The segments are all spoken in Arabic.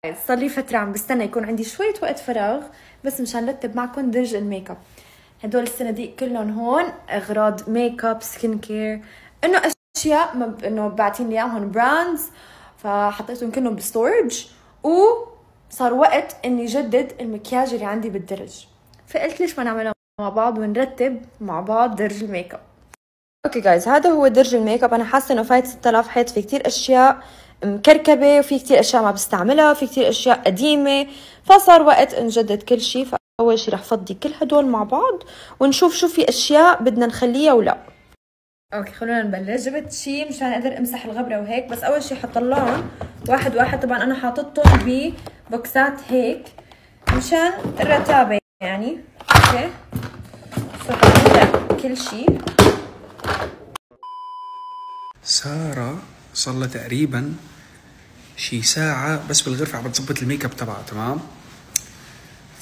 صار لي فترة عم بستنى يكون عندي شوية وقت فراغ بس مشان رتب معكم درج الميك اب. هدول الصناديق كلهم هون اغراض ميك اب، سكين كير، انه اشياء انه باعتين لي اياهم براندز، فحطيتهم كلهم بالستورج. وصار وقت اني جدد المكياج اللي عندي بالدرج، فقلت ليش ما نعملها مع بعض ونرتب مع بعض درج الميك اب. اوكي جايز، هذا هو درج الميك اب. انا حاسه انه فايت 6000 حيط، في كتير اشياء مكركبه وفي كتير اشياء ما بستعملها وفي كتير اشياء قديمه، فصار وقت نجدد كل شيء. فاول شيء رح فضي كل هدول مع بعض ونشوف شو في اشياء بدنا نخليها ولا. اوكي خلونا نبلش. جبت شيء مشان اقدر امسح الغبره وهيك، بس اول شيء حطلهم واحد واحد. طبعا انا حاططهم ببوكسات هيك مشان الرتابه يعني. اوكي فحطيت كل شيء. سارة صار لها تقريبا شي ساعة بس بالغرفة عم بتظبط الميك اب تبعها، تمام؟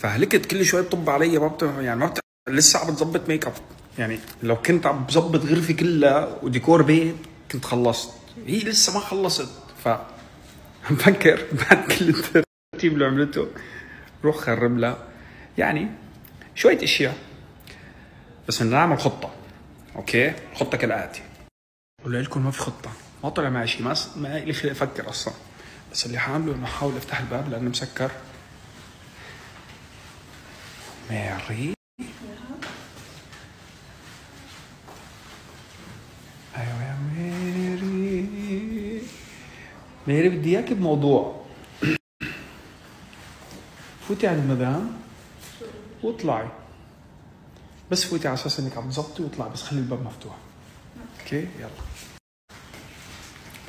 فهلكت كل شوي تطب علي، ما لسه عم بتظبط ميك اب. يعني لو كنت عم بظبط غرفة كلها وديكور بيت كنت خلصت، هي لسه ما خلصت. ف عم بفكر بعد كل الترتيب اللي عملته روح خرب لها يعني شوية اشياء، بس بدنا نعمل خطة. اوكي الخطة كالآتي. بقول لكم ما في خطة، ما طلع معي شيء، ما لي خلق افكر اصلا. بس اللي حامله انه احاول افتح الباب لانه مسكر. ماري، ايوه يا ماري. ماري بدي اياكي بموضوع. فوتي على المدام واطلعي، بس فوتي على اساس انك عم تظبطي واطلعي، بس خلي الباب مفتوح. اوكي يلا.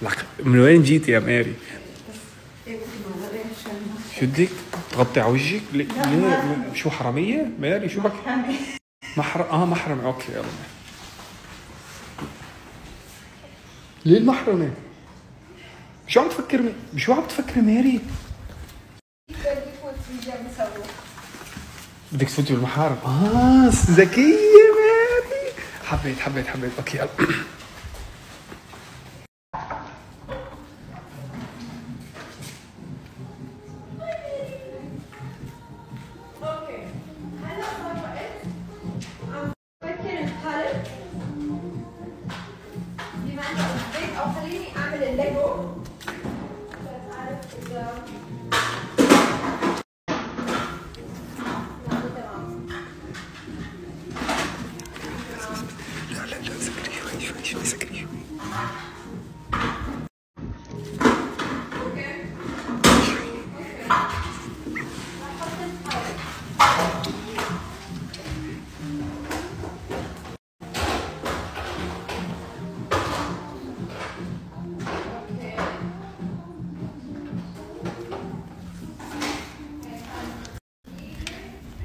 لك من وين جيتي يا ماري؟ شو بدك؟ تغطي على وجهك؟ ليه؟ شو حرامية؟ ماري شو بك؟ محرمة. اوكي يلا. ليه المحرمة؟ شو عم تفكري ماري؟ بدك تفوتي بالمحارم؟ ذكية ماري. حبيت. اوكي يلا.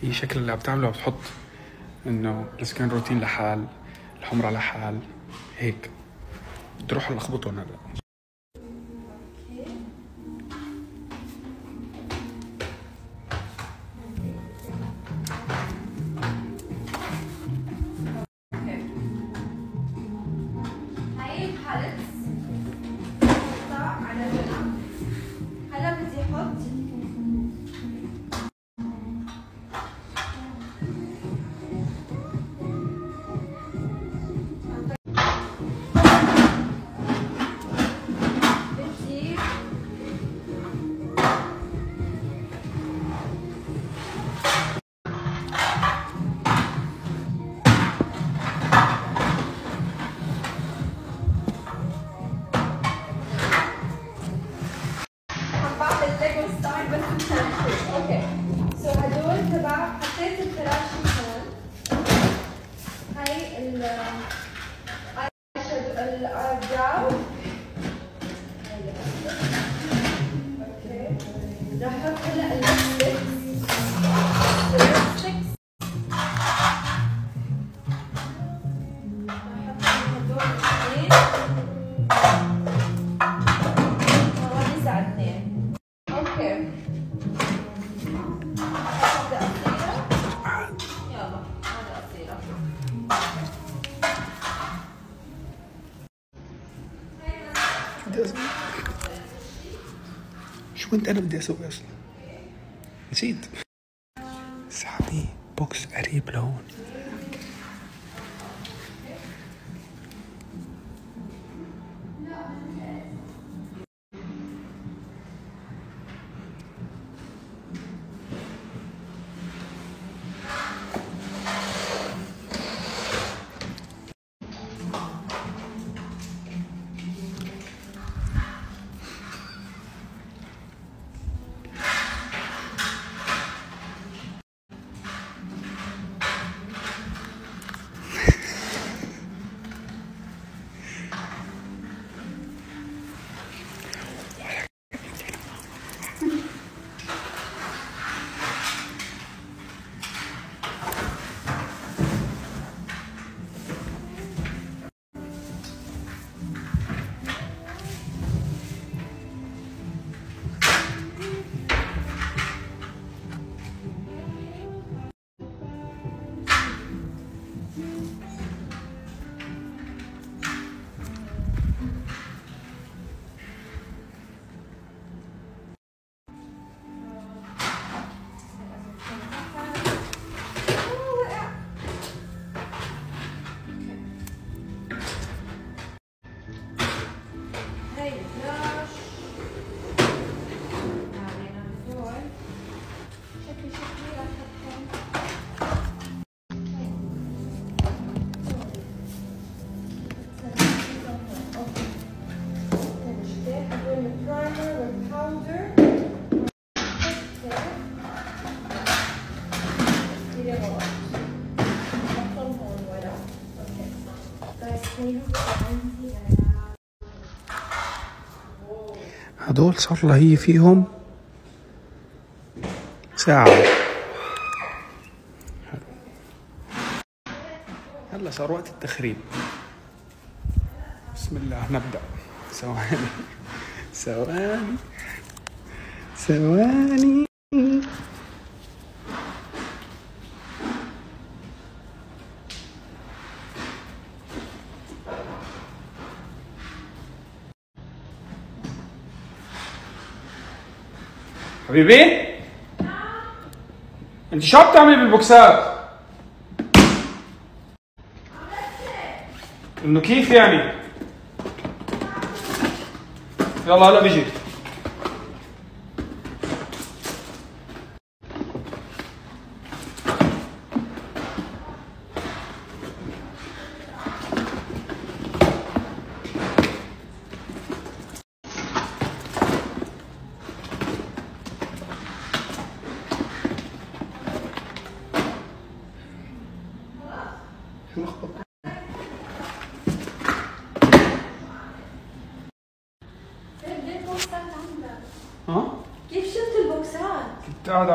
هي شكل اللي عم بتعمله بتحط انه السكين روتين لحال، الحمرة لحال، هيك. بدي اروح الخبطهم هلا. هاي الباليتس بحطها على جنب. هلا بدي احط اوكي. سو هدول تبع حطيت الفراشي هون. هاي البراو. اوكي رح احط هلا الليبستكس. رح احط هدول الاثنين. هون ساعتين. اوكي شو كنت انا بدي اسوي اصلا، نسيت. ساعدني بوكس قريب لهون. هدول صار لها هي فيهم ساعة. هلا صار وقت التخريب. بسم الله نبدأ. ثواني. حبيبي انت شو بتعملي بالبوكسات؟ انه كيف يعني؟ يلا هلا بيجي. ها؟ كيف شفت البوكسات؟ كنت قاعد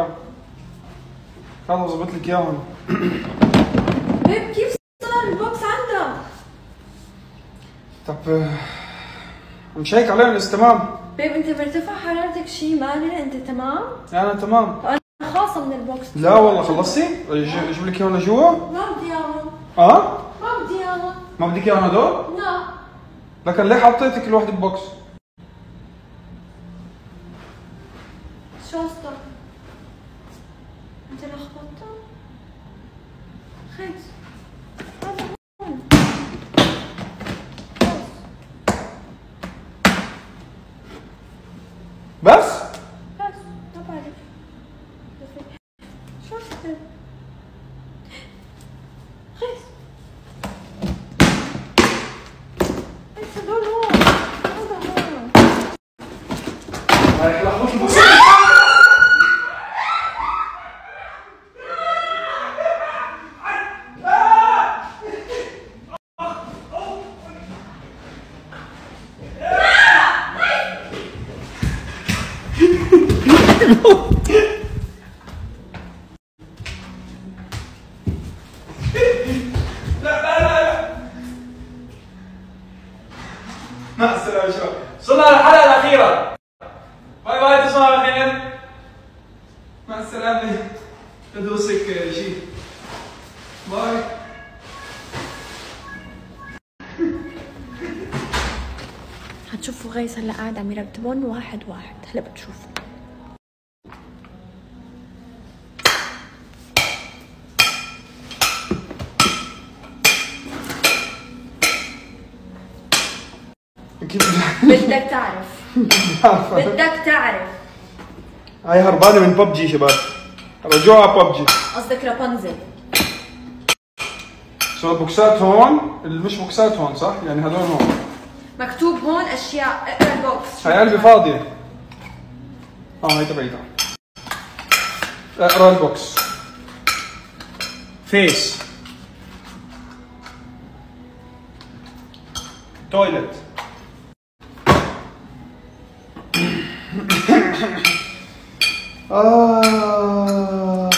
هذا ظبط لك اياهم. بيب كيف صار البوكس عندك؟ طب مش هيك عليهم بس تمام. بيب انت مرتفع حرارتك شيء مالي انت تمام؟ انا تمام. انا خاصة من البوكس. لا والله خلصتي؟ اجيب لك اياهم لجوا؟ ما بدي اياهم. ما بدي اياهم. ما بدك اياهم هدول؟ لا. لكن ليه حطيتي كل واحدة ببوكس؟ شو قصدك؟ انت لخبطتها؟ خيس هذا هون. بس؟ ما بعرف. شو قصدك؟ خيس هدول هون. هذا هون. رايح لخبط البوكس. مع السلامة شباب. وصلنا للحلقة الأخيرة. باي باي تصبحوا على خير. مع السلامة. بدوسك شيء. باي. هتشوفوا غيث هلا قاعد عم يرتبون واحد واحد، هلا بتشوفوا. بدك تعرف. بدك تعرف. هاي هربانه من ببجي شباب، رجوها ببجي. قصدك رابنزل. سو البوكسات هون، مش بوكسات هون صح؟ يعني هذول هون مكتوب هون اشياء. اقرا البوكس. هاي علبة فاضية. هاي تبعيتها. اقرا البوكس. فيس. تويلت.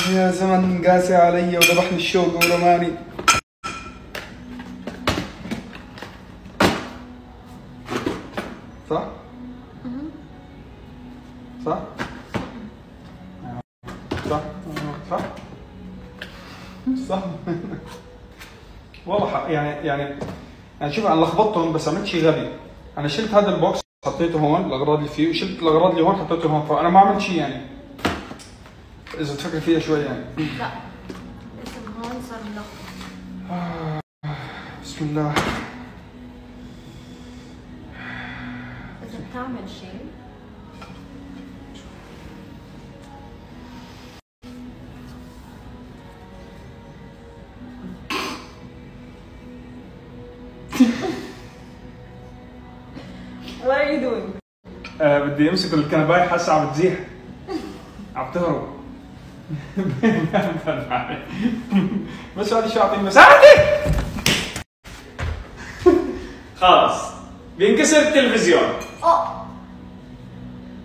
يا زمن قاسي علي وذبحني الشوق ورماني. صح؟ صح؟ صح؟ صح؟ صح؟ والله يعني شوف انا لخبطتهم بس عملت شيء غبي. انا شلت هذا البوكس حطيته هون الاغراض اللي فيه، وشلت الاغراض اللي هون حطيته هون، فانا ما عملت شيء يعني. اذا تفكر فيها شوي يعني. لا اسم هون صار ملخبط. بسم الله. اذا بتعمل شيء What are you doing? بدي امسك الكنباي، حاسه عم تزيح، عم تهرب. بس هذه شو اعطيني مساعدة. خلاص بينكسر التلفزيون.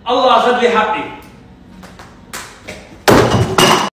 الله اخذ لي حقي.